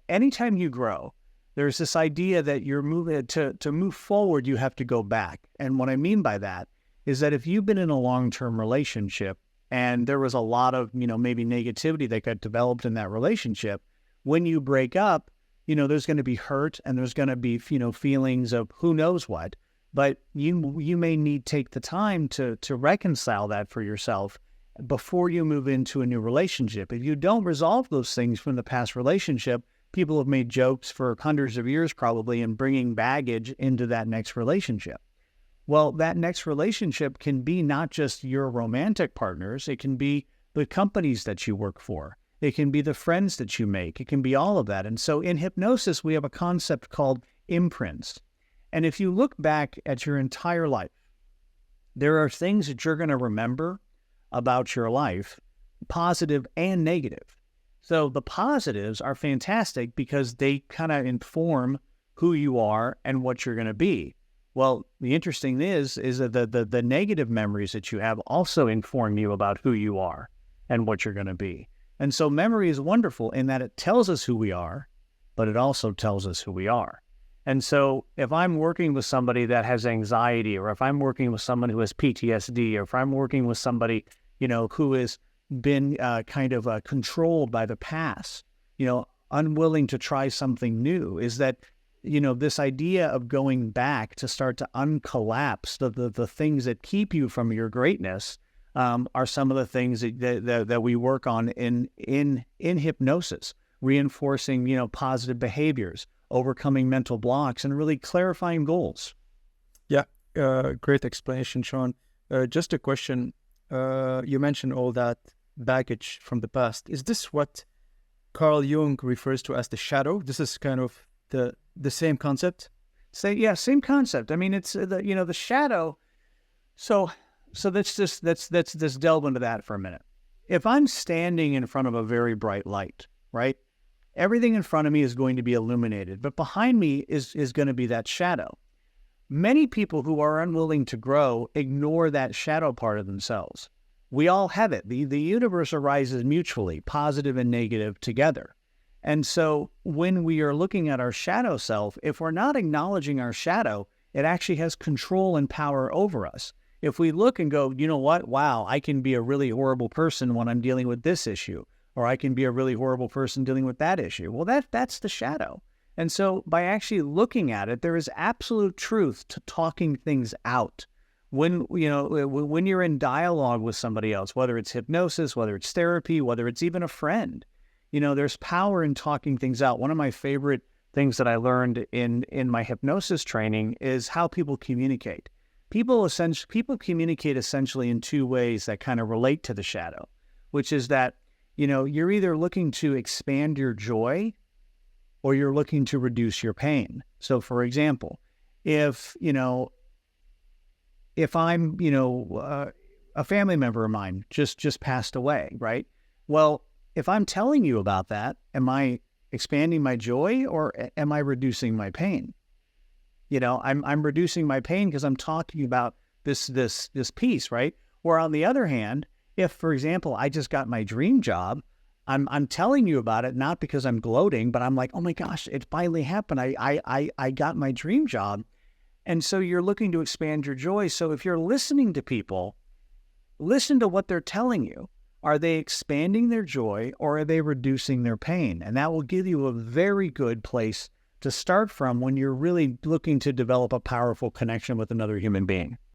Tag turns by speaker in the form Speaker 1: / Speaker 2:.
Speaker 1: anytime you grow, there's this idea that you're moving to move forward, you have to go back. And what I mean by that is that if you've been in a long-term relationship and there was a lot of, maybe negativity that got developed in that relationship, when you break up, there's going to be hurt and there's going to be, feelings of who knows what, but you may need to take the time to reconcile that for yourself before you move into a new relationship. If you don't resolve those things from the past relationship, people have made jokes for hundreds of years probably in bringing baggage into that next relationship. Well, that next relationship can be not just your romantic partners, it can be the companies that you work for. It can be the friends that you make. It can be all of that. And so in hypnosis, we have a concept called imprints. And if you look back at your entire life, there are things that you're going to remember about your life, positive and negative. So the positives are fantastic because they kind of inform who you are and what you're going to be. Well, the interesting is that the negative memories that you have also inform you about who you are and what you're going to be. And so memory is wonderful in that it tells us who we are, but it also tells us who we are. And so if I'm working with somebody that has anxiety, or if I'm working with someone who has PTSD, or if I'm working with somebody, who has been controlled by the past, unwilling to try something new, is that, this idea of going back to start to uncollapse the things that keep you from your greatness are some of the things that we work on in hypnosis, reinforcing, positive behaviors, overcoming mental blocks, and really clarifying goals.
Speaker 2: Yeah, great explanation, Sean. Just a question. You mentioned all that baggage from the past. Is this what Carl Jung refers to as the shadow? This is kind of the same concept?
Speaker 1: Same concept. I mean, it's the shadow. So let's just delve into that for a minute. If I'm standing in front of a very bright light, right? Everything in front of me is going to be illuminated, but behind me is going to be that shadow. Many people who are unwilling to grow ignore that shadow part of themselves. We all have it. The universe arises mutually, positive and negative together. And so when we are looking at our shadow self, if we're not acknowledging our shadow, it actually has control and power over us. If we look and go, you know what? Wow, I can be a really horrible person when I'm dealing with this issue, or I can be a really horrible person dealing with that issue. Well, that's the shadow. And so by actually looking at it, there is absolute truth to talking things out. When you're in dialogue with somebody else, whether it's hypnosis, whether it's therapy, whether it's even a friend, there's power in talking things out. One of my favorite things that I learned in my hypnosis training is how people communicate. People communicate essentially in two ways that kind of relate to the shadow, which is that, you're either looking to expand your joy or you're looking to reduce your pain. So for example, if I'm, a family member of mine just passed away, right? Well, if I'm telling you about that, am I expanding my joy or am I reducing my pain? I'm reducing my pain because I'm talking about this piece, right? Or on the other hand, if, for example, I just got my dream job, I'm telling you about it, not because I'm gloating, but I'm like, oh my gosh, it finally happened. I got my dream job. And so you're looking to expand your joy. So if you're listening to people, listen to what they're telling you. Are they expanding their joy or are they reducing their pain? And that will give you a very good place to start from when you're really looking to develop a powerful connection with another human being.